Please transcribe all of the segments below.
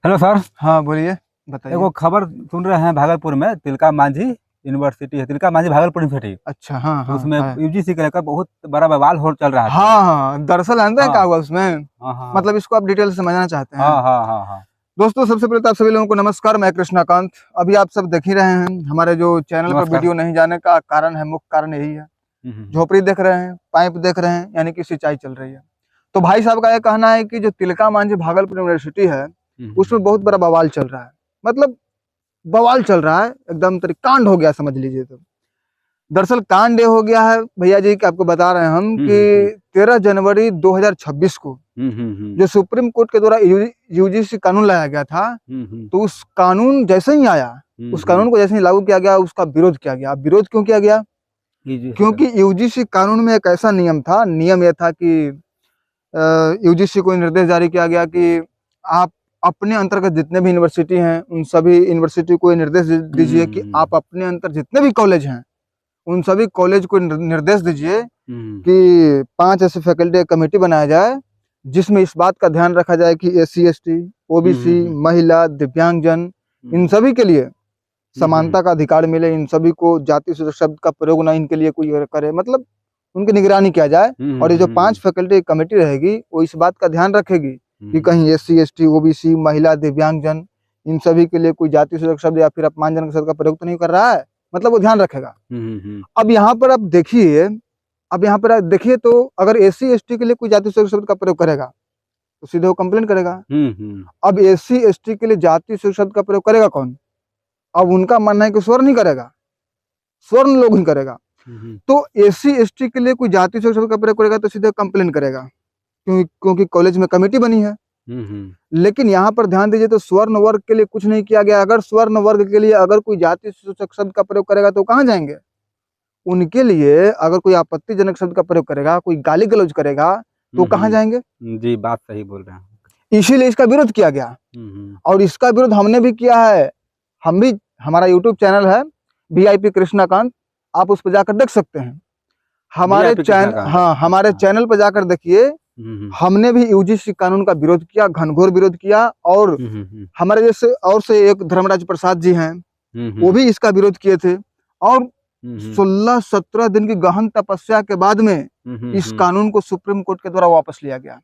Hello sir. हाँ बोलिए, बताइए। एगो खबर सुन रहे हैं, भागलपुर में तिलका मांझी यूनिवर्सिटी है, तिलका मांझी भागलपुर यूनिवर्सिटी। अच्छा, हाँ तो हाँ उसमें है। यूजीसी का लेकर बहुत बड़ा बवाल हो चल रहा था। हाँ हाँ, दरअसल जानते हैं क्या हाँ हुआ उसमें। हाँ हाँ मतलब इसको आप डिटेल से समझना चाहते हैं। हाँ हाँ हाँ हाँ। दोस्तों, सबसे पहले तो आप सभी लोगों को नमस्कार। मैं कृष्णाकांत। अभी आप सब देख ही रहे हैं, हमारे जो चैनल पर नमस्कार। वीडियो नहीं जाने का कारण है, मुख्य कारण यही है। हम्म। झोपड़ी देख रहे हैं, पाइप देख रहे हैं, यानी कि सिंचाई चल रही है। तो भाई साहब का यह कहना है कि जो तिलका मांझी भागलपुर यूनिवर्सिटी है, उसमें बहुत बड़ा बवाल चल रहा है। मतलब बवाल चल रहा है, एकदम कांड हो गया समझ लीजिए। तो दरअसल कांड ये हो गया है भैया जी कि आपको बता रहे हैं हम कि 13 जनवरी 2026 को जो सुप्रीम कोर्ट के द्वारा यूजीसी कानून लाया गया था, तो उस कानून जैसे ही आया, उस कानून को जैसे ही लागू किया गया, उसका विरोध किया गया। अब विरोध क्यों किया गया? क्योंकि यूजीसी कानून में एक ऐसा नियम था, नियम यह था कि यूजीसी को निर्देश जारी किया गया कि आप अपने अंतर्गत जितने भी यूनिवर्सिटी हैं, उन सभी यूनिवर्सिटी को ये निर्देश दीजिए कि आप अपने अंतर जितने भी कॉलेज हैं, उन सभी कॉलेज को निर्देश दीजिए कि 5 ऐसे फैकल्टी कमेटी बनाया जाए, जिसमें इस बात का ध्यान रखा जाए कि एससी एसटी, ओबीसी, महिला, दिव्यांगजन, इन सभी के लिए समानता का अधिकार मिले। इन सभी को जाति सूचक शब्द का प्रयोग ना इनके लिए कोई करे, मतलब उनकी निगरानी किया जाए। और ये जो 5 फैकल्टी कमेटी रहेगी, वो इस बात का ध्यान रखेगी कि कहीं एससी एसटी, ओबीसी, महिला, दिव्यांगजन, इन सभी के लिए कोई जाति सूचक शब्द या फिर अपमानजनक शब्द का प्रयोग तो नहीं कर रहा है, मतलब वो ध्यान रखेगा। अब यहाँ पर आप देखिए, तो अगर एससी एसटी के लिए कोई जाति सूचक शब्द का प्रयोग करेगा, तो सीधे वो कंप्लेन करेगा। अब एससी एसटी के लिए जाति सूचक शब्द का प्रयोग करेगा कौन? अब उनका मानना है कि स्वर्ण ही करेगा, स्वर्ण लोग ही करेगा। तो एससी एसटी के लिए कोई जाति सूचक शब्द का प्रयोग करेगा तो सीधे कंप्लेन करेगा, क्योंकि कॉलेज में कमेटी बनी है। लेकिन यहाँ पर ध्यान दीजिए, तो स्वर्ण वर्ग के लिए कुछ नहीं किया गया। अगर स्वर्ण वर्ग के लिए अगर कोई जाति सूचक शब्द का प्रयोग करेगा तो कहाँ जाएंगे? उनके लिए अगर कोई आपत्तिजनक शब्द का प्रयोग करेगा, कोई गाली गलौज करेगा, तो कहाँ जाएंगे? जी, बात सही बोल रहे हैं। इसीलिए इसका विरोध किया गया। और इसका विरोध हमने भी किया है। हम भी, हमारा यूट्यूब चैनल है VIP कृष्णाकांत, आप उस पर जाकर देख सकते हैं। हमारे चैनल, हाँ, हमारे चैनल पर जाकर देखिए। हमने भी यूजीसी कानून का विरोध किया, घनघोर विरोध किया। और हमारे जैसे और से एक धर्मराज प्रसाद जी हैं, वो भी इसका विरोध किए थे। और 16-17 दिन की गहन तपस्या के बाद में इस कानून को सुप्रीम कोर्ट के द्वारा वापस लिया गया।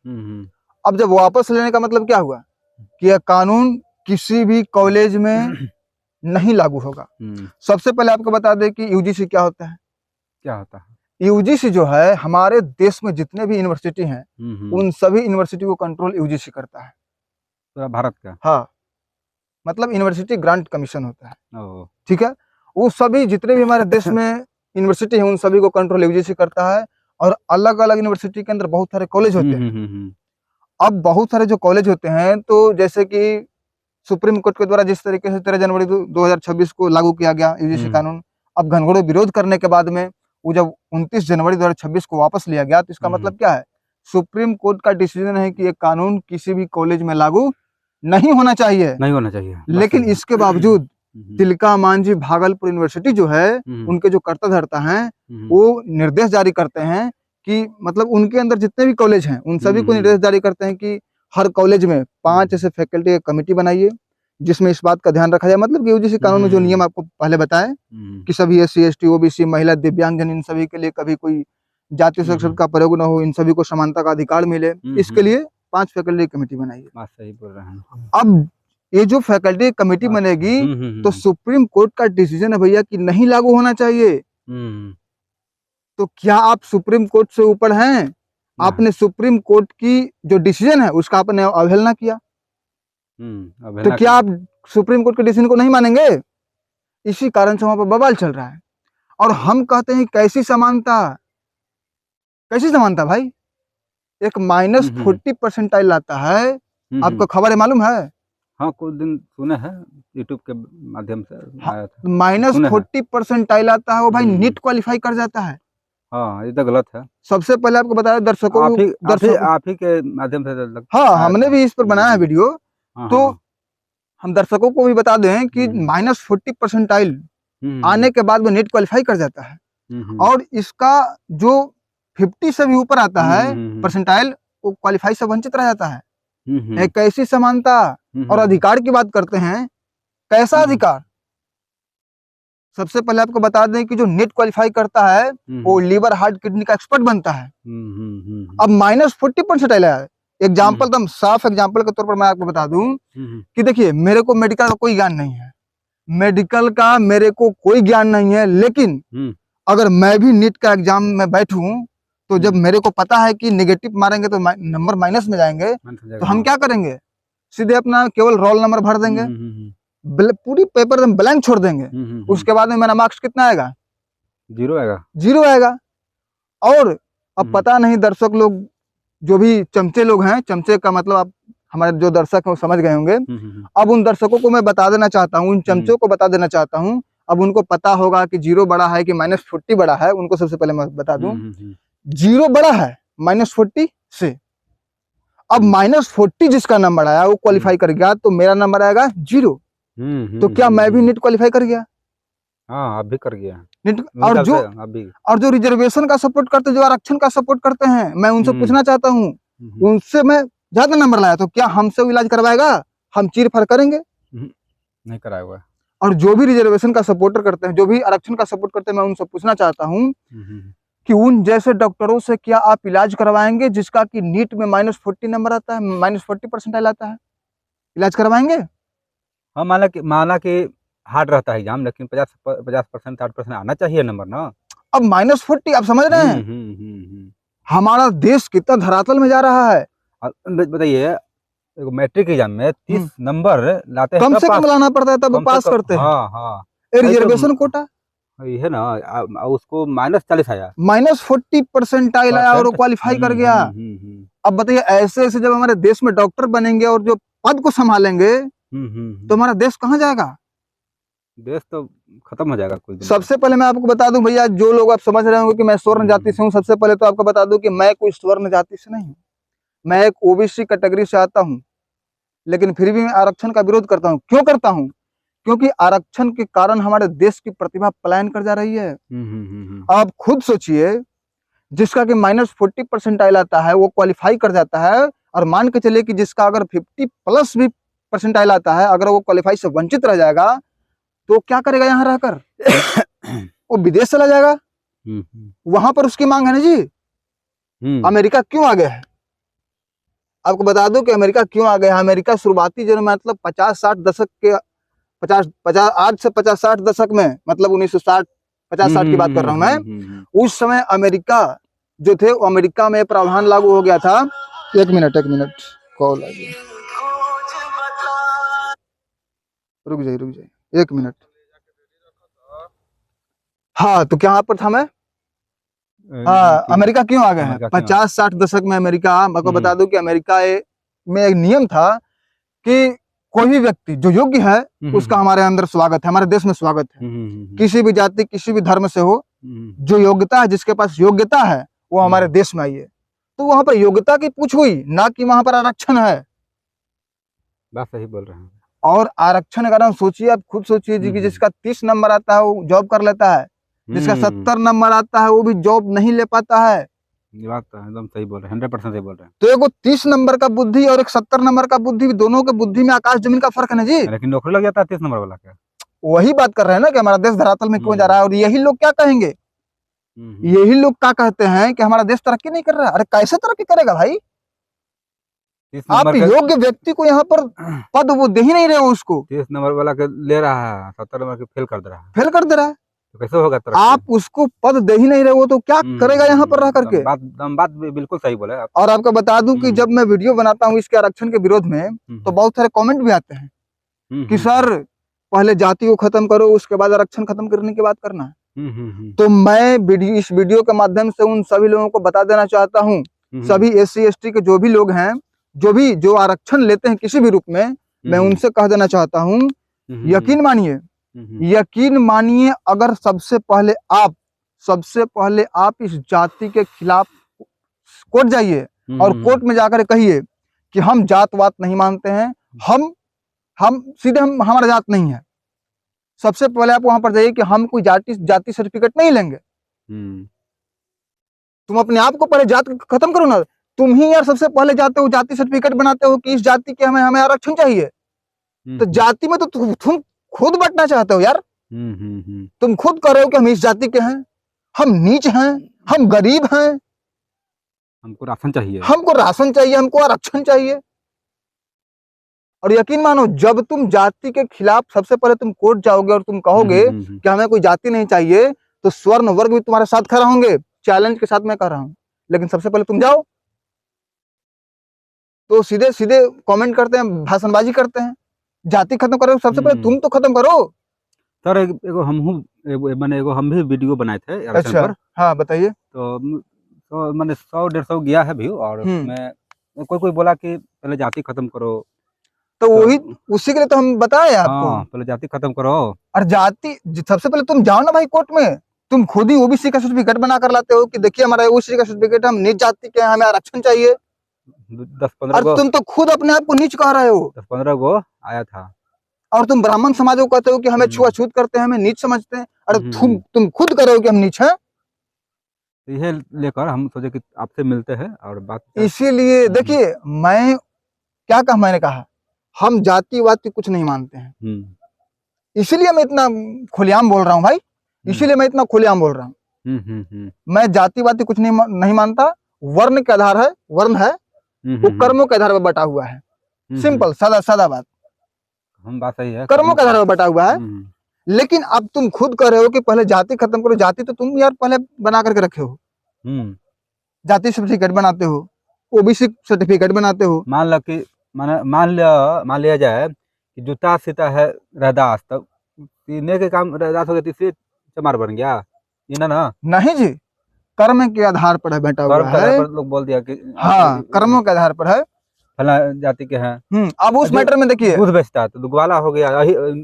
अब जब वापस लेने का मतलब क्या हुआ कि यह कानून किसी भी कॉलेज में नहीं लागू होगा। सबसे पहले आपको बता दें कि यूजीसी क्या होता है। क्या होता है? यूजीसी जो है, हमारे देश में जितने भी यूनिवर्सिटी हैं, उन सभी यूनिवर्सिटी को कंट्रोल यूजीसी करता है, पूरा भारत का। हाँ, मतलब यूनिवर्सिटी ग्रांट कमीशन होता है, ठीक है। वो सभी जितने भी हमारे देश में यूनिवर्सिटी है, उन सभी को कंट्रोल यूजीसी करता है। और अलग अलग यूनिवर्सिटी के अंदर बहुत सारे कॉलेज होते हैं। अब बहुत सारे जो कॉलेज होते हैं, तो जैसे कि सुप्रीम कोर्ट के द्वारा जिस तरीके से 13 जनवरी 2026 को लागू किया गया यूजीसी कानून, अब घनघोर विरोध करने के बाद में वो जब 29 जनवरी 2026 को वापस लिया गया, तो इसका मतलब क्या है? सुप्रीम कोर्ट का डिसीजन है कि ये कानून किसी भी कॉलेज में लागू नहीं होना चाहिए, नहीं होना चाहिए। लेकिन इसके बावजूद तिलका मांझी भागलपुर यूनिवर्सिटी जो है, उनके जो कर्ता धर्ता हैं, वो निर्देश जारी करते हैं कि मतलब उनके अंदर जितने भी कॉलेज हैं, उन सभी को निर्देश जारी करते हैं कि हर कॉलेज में 5 ऐसे फैकल्टी कमेटी बनाइए, जिसमें इस बात का ध्यान रखा जाए। मतलब कि यूजीसी कानून में जो नियम आपको पहले बताए कि सभी एससी एसटी, ओबीसी, महिला, दिव्यांगजन, इन सभी के लिए कभी कोई जाति सूचक शब्द का प्रयोग न हो, इन सभी को समानता का अधिकार मिले, इसके लिए 5 फैकल्टी कमेटी बनाइए। बात सही बोल रहे हैं। अब ये जो फैकल्टी कमेटी बनेगी, तो सुप्रीम कोर्ट का डिसीजन है भैया कि नहीं लागू होना चाहिए। तो क्या आप सुप्रीम कोर्ट से ऊपर हैं? आपने सुप्रीम कोर्ट की जो डिसीजन है, उसका आपने अवहेलना किया, तो क्या आप सुप्रीम कोर्ट के डिसीजन को नहीं मानेंगे? इसी कारण से वहां पर बवाल चल रहा है। और हम कहते हैं कैसी समानता, कैसी समानता भाई? एक -40% आता है, आपको खबर है, मालूम है? हाँ, कुछ दिन सुने हैं, यूट्यूब के माध्यम से आया था। -40% आता है, वो भाई नीट क्वालिफाई कर जाता है। हाँ, ये तो गलत है। सबसे पहले आपको बताया दर्शकों, आप ही के माध्यम से हाँ, हमने भी इस पर बनाया है वीडियो। तो हम दर्शकों को भी बता दें कि -40% आने के बाद वो नीट क्वालिफाई कर जाता है। और इसका जो 50 से भी ऊपर आता है परसेंटाइल, वो क्वालिफाई से वंचित रह जाता है। एक कैसी समानता और अधिकार की बात करते हैं, कैसा अधिकार? सबसे पहले आपको बता दें कि जो नीट क्वालिफाई करता है वो लीवर हार्ट किडनी का एक्सपर्ट बनता है। अब -40% आया है। एग्जाम्पल एकदम साफ एग्जाम्पल के तौर पर मैं आपको बता दूं कि देखिए, मेरे को मेडिकल का कोई ज्ञान नहीं है, मेडिकल का मेरे को कोई ज्ञान नहीं है, लेकिन अगर मैं भी नीट का एग्जाम में बैठूं तो जब मेरे को पता है कि नेगेटिव मारेंगे तो नंबर माइनस में जाएंगे, तो हम क्या करेंगे? सीधे अपना केवल रोल नंबर भर देंगे, पूरी पेपर में ब्लैंक छोड़ देंगे। उसके बाद में मेरा मार्क्स कितना आएगा? 0 आएगा। 0 आएगा। और अब पता नहीं दर्शक लोग जो भी चमचे लोग हैं, चमचे का मतलब आप हमारे जो दर्शक हैं वो समझ गए होंगे। अब उन दर्शकों को मैं बता देना चाहता हूँ, उन चमचों को बता देना चाहता हूँ, अब उनको पता होगा कि 0 बड़ा है कि -40 बड़ा है। उनको सबसे पहले मैं बता दूं 0 बड़ा है -40 से। अब -40 जिसका नंबर आया वो क्वालिफाई कर गया, तो मेरा नंबर आएगा 0। तो क्या मैं भी नीट क्वालिफाई कर गया? हाँ, आप भी कर गया नीट। और जो रिजर्वेशन का सपोर्ट करते, जो आरक्षण का सपोर्ट करते हैं, मैं उनसे पूछना चाहता हूँ, उनसे मैं ज्यादा नंबर लाया तो क्या हमसे वो इलाज करवाएगा? हम चीर फाड़ करेंगे? नहीं कराएगा। और जो भी रिजर्वेशन का सपोर्टर करते हैं, जो भी आरक्षण का सपोर्ट करते हैं, मैं उनसे पूछना चाहता हूँ कि उन जैसे डॉक्टरों से क्या आप इलाज करवाएंगे जिसका कि नीट में -40 नंबर आता है, -40% आता है? इलाज करवाएंगे? हाँ, माना कि हार्ड रहता है एग्जाम, लेकिन 50% 60% आना चाहिए नंबर ना। अब -40 आप समझ रहे हैं हमारा देश कितना धरातल में जा रहा है। बताइए, मैट्रिक एग्जाम में 30 नंबर लाते हैं, कम से कम लाना पड़ता है तब पास करते हैं। हाँ, रिजर्वेशन कोटा है ना, उसको -40 आया, -40% आया और क्वालिफाई कर गया। अब बताइए, ऐसे ऐसे जब हमारे देश में डॉक्टर बनेंगे और जो पद को संभालेंगे तो हमारा देश कहाँ जाएगा? देश तो खत्म हो जाएगा कुछ दिन। सबसे पहले मैं आपको बता दूं भैया, जो लोग आप समझ रहे होंगे कि मैं स्वर्ण जाति से हूँ, सबसे पहले तो आपको बता दूं कि मैं कोई स्वर्ण जाति से नहीं हूँ। मैं एक ओबीसी कैटेगरी से आता हूँ, लेकिन फिर भी मैं आरक्षण का विरोध करता हूँ। क्यों करता हूँ? क्योंकि आरक्षण के कारण हमारे देश की प्रतिभा पलायन कर जा रही है। आप खुद सोचिए, जिसका कि -40% आता है वो क्वालिफाई कर जाता है, और मान के चलिए कि जिसका अगर 50+ भी परसेंटाइल आता है, अगर वो क्वालिफाई से वंचित रह जाएगा तो क्या करेगा यहाँ रहकर? वो विदेश चला जाएगा। वहां पर उसकी मांग है ना जी। अमेरिका क्यों आ गया है? आपको बता दूं कि अमेरिका क्यों आ गया है। अमेरिका शुरुआती जो मतलब 50-60 दशक के 50 से 50-60 दशक में, मतलब 1960 50-60 की बात कर रहा हूं मैं, उस समय अमेरिका जो थे, अमेरिका में प्रावधान लागू हो गया था। एक मिनट कॉल आ गया, रुक जाइए 1 मिनट। हाँ, तो क्या पर था मैं? हाँ, अमेरिका क्यों आ गया है? 50-60 दशक में अमेरिका, आपको बता दूं कि अमेरिका में एक नियम था कि कोई भी व्यक्ति जो योग्य है उसका हमारे अंदर स्वागत है, हमारे देश में स्वागत है। किसी भी जाति, किसी भी धर्म से हो, जो योग्यता है, जिसके पास योग्यता है वो हमारे देश में आइए। तो वहां पर योग्यता की पूछ हुई, ना कि वहां पर आरक्षण है। बात सही बोल रहे हैं। और आरक्षण अगर हम सोचिए, आप खुद सोचिए जी, कि जिसका 30 नंबर आता है वो जॉब कर लेता है, जिसका 70 नंबर आता है वो भी जॉब नहीं ले पाता है। ये बात तो एकदम सही बोल रहे हैं, 100% सही बोल रहे हैं। तो एक 30 नंबर का बुद्धि और एक 70 नंबर का बुद्धि, दोनों के बुद्धि में आकाश जमीन का फर्क है ना जी। लेकिन नौकरी लग जाता है 30 नंबर वाला का। वही बात कर रहे हैं ना कि हमारा देश धरातल में क्यों जा रहा है। और यही लोग क्या कहेंगे, यही लोग क्या कहते हैं कि हमारा देश तरक्की नहीं कर रहा। अरे कैसे तरक्की करेगा भाई? आप योग्य व्यक्ति को यहाँ पर पद वो दे ही नहीं रहे हो उसको। 30 नंबर वाला के ले रहा है, 70 नंबर के फेल कर दे रहा है। तो कैसे होगा तरक्की? आप उसको पद दे ही नहीं रहे हो तो क्या करेगा यहाँ पर रह करके? बात बिल्कुल सही बोले आप। और आपको बता दूं कि जब मैं वीडियो बनाता हूँ इसके आरक्षण के विरोध में, तो बहुत सारे कमेंट भी आते हैं कि सर पहले जाति को खत्म करो, उसके बाद आरक्षण खत्म करने की बात करना है। तो मैं इस वीडियो के माध्यम से उन सभी लोगों को बता देना चाहता हूँ, सभी SC ST के जो भी लोग हैं, जो आरक्षण लेते हैं किसी भी रूप में, मैं उनसे कह देना चाहता हूँ, यकीन मानिए अगर सबसे पहले आप इस जाति के खिलाफ कोर्ट जाइए और कोर्ट में जाकर कहिए कि हम जातवात नहीं मानते हैं, हम सीधे हमारा जात नहीं है। सबसे पहले आप वहां पर जाइए कि हम कोई जाति सर्टिफिकेट नहीं लेंगे। तुम अपने आप को पहले जात खत्म करो ना। तुम ही यार सबसे पहले जाते हो जाति सर्टिफिकेट बनाते हो कि इस जाति के हमें हमें आरक्षण चाहिए। तो जाति में तो तुम खुद बंटना चाहते हो यार। तुम खुद कह रहे हो कि हम इस जाति के हैं, हम नीच हैं, हम गरीब हैं, हमको राशन चाहिए, हमको राशन चाहिए, हमको आरक्षण चाहिए। और यकीन मानो जब तुम जाति के खिलाफ सबसे पहले तुम कोर्ट जाओगे और तुम कहोगे कि हमें कोई जाति नहीं चाहिए, तो स्वर्ण वर्ग भी तुम्हारे साथ खड़ा होंगे। चैलेंज के साथ मैं कह रहा हूं। लेकिन सबसे पहले तुम जाओ तो सीधे सीधे कमेंट करते हैं, भाषणबाजी करते हैं, जाति खत्म करो। सबसे पहले तुम तो खत्म करो। सर एगो हम भी वीडियो बनाए थे इलेक्शन अच्छा पर। हाँ बताइए। तो मैंने 100-150 गया है व्यू, और उसमें कोई बोला कि पहले जाति खत्म करो। तो वही उसी के लिए तो हम बताए आपको। हाँ, पहले जाति खत्म करो। और जाति सबसे पहले तुम जाओ ना भाई कोर्ट में, तुम खुद ही ओबीसी का सर्टिफिकेट बना कर लाते हो कि देखिए हमारा ओबीसी का सर्टिफिकेट, हम नीच जाति के हैं, हमें आरक्षण चाहिए। 10-15 और गो, तुम तो खुद अपने आप को नीच कह रहे हो। 10-15 गो आया था। और तुम ब्राह्मण समाज को कहते हो कि हमें छुआछूत करते हैं, हमें नीच समझते हैं। अरे तुम खुद कह रहे हो कि हम नीच हैं। यह लेकर हम सोचे कि आपसे मिलते हैं और बात। इसीलिए देखिए मैं क्या कहा, मैंने कहा हम जातिवाद की कुछ नहीं मानते हैं। इसीलिए मैं इतना खुलेआम बोल रहा हूँ भाई, इसीलिए मैं इतना खुलेआम बोल रहा हूँ। मैं जातिवाद की कुछ नहीं मानता। वर्ण के आधार है, वर्ण है वो कर्मों के आधार पर बटा हुआ है। सिंपल सादा बात, हम बात सही है, कर्मों के आधार पर बटा हुआ है। लेकिन अब तुम खुद कह रहे हो कि पहले जाति खत्म करो। जाति तो तुम यार पहले बना करके रखे हो। जाति सर्टिफिकेट बनाते हो, ओबीसी सर्टिफिकेट बनाते हो। मान लिया जाए कि जूता सीता है रैदास, तब सीने के काम रैदास हो गया, तीसरे चमार बन गया ये ना। नहीं जी, कर्म के आधार पर है बैठा हुआ है। पर लोग बोल दिया कि हाँ कर्मों के आधार पर है, फला जाति के हैं। अब उस मैटर में देखिए दूध बेचता है तो दुग्वाला हो गया,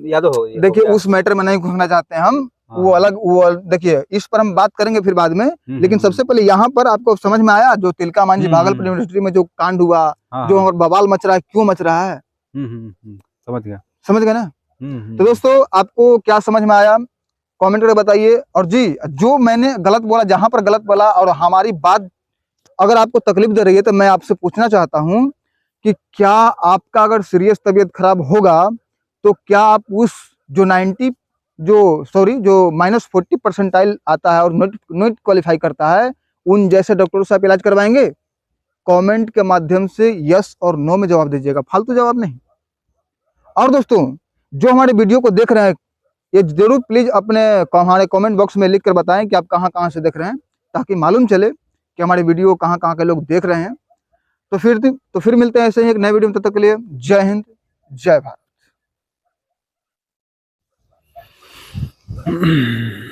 याद हो। देखिए उस मैटर में नहीं घुसना चाहते हैं हम। वो अलग, वो देखिए इस पर हम बात करेंगे फिर बाद में। लेकिन सबसे पहले यहाँ पर आपको समझ में आया जो तिलका मांझी भागलपुर यूनिवर्सिटी में जो कांड हुआ, जो बवाल मच रहा है, क्यों मच रहा है? समझ गए ना? तो दोस्तों आपको क्या समझ में आया कमेंट करके बताइए। और जी जो मैंने गलत बोला, जहां पर गलत बोला और हमारी बात अगर आपको तकलीफ दे रही है, तो मैं आपसे पूछना चाहता हूं कि क्या आपका अगर सीरियस तबीयत खराब होगा तो क्या आप उस जो -40% आता है और नॉट क्वालिफाई करता है, उन जैसे डॉक्टरों से आप इलाज करवाएंगे? कमेंट के माध्यम से यस और नो में जवाब दीजिएगा, फालतू जवाब नहीं। और दोस्तों जो हमारे वीडियो को देख रहे हैं, ये जरूर प्लीज अपने हमारे कमेंट बॉक्स में लिख कर बताएं कि आप कहां से देख रहे हैं, ताकि मालूम चले कि हमारे वीडियो कहां के लोग देख रहे हैं। तो फिर मिलते हैं ऐसे ही एक नए वीडियो में। तब तक के लिए जय हिंद, जय भारत।